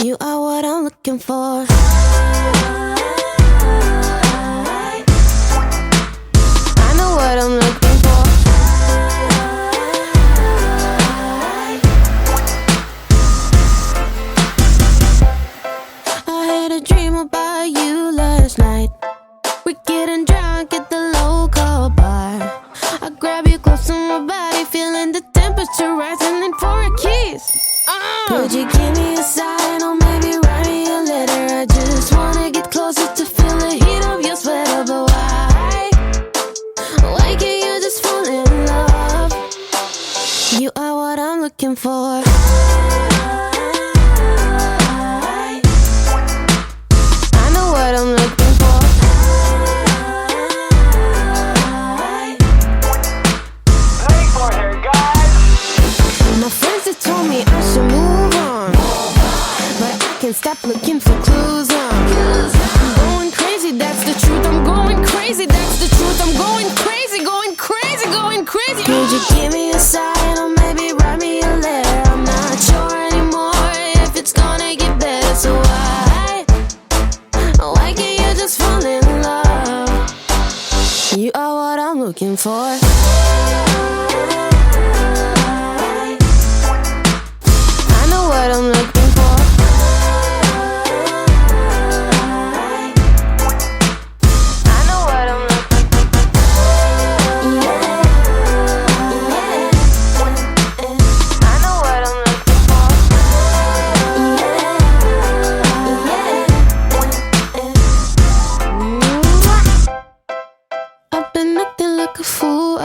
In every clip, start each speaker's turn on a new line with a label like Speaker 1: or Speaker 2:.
Speaker 1: You are what I'm looking for. I know what I'm looking for. I had a dream about you last night. We're getting drunk at the local bar. I grab you close to my body, feeling the temperature rising, and for a kiss. Could you give me a sign, or maybe write me a letter? I just wanna get closer to feel the heat of your sweater. But why can't you just fall in love? You are what I'm looking for. I know what I'm looking for.
Speaker 2: Ready for her, guys.
Speaker 1: My friends have told me I should move on, but I can't stop looking for clues. I'm going crazy, that's the truth. I'm going crazy, that's the truth. I'm going crazy, going crazy, going crazy. Could you give me a sign, or maybe write me a letter? I'm not sure anymore if it's gonna get better. So why can't you just fall in love? You are what I'm looking for. I know what I'm looking for. I know what I'm looking for. I know what I'm looking for. I've been acting like a fool,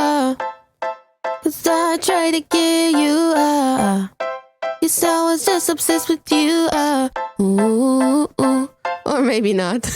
Speaker 1: 'cause I tried to get you, guess I was just obsessed with you, ooh, or maybe not.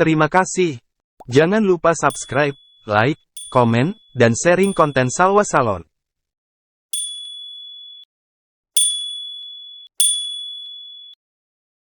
Speaker 3: Terima kasih. Jangan lupa subscribe, like, komen, dan sharing konten Salwa Salon.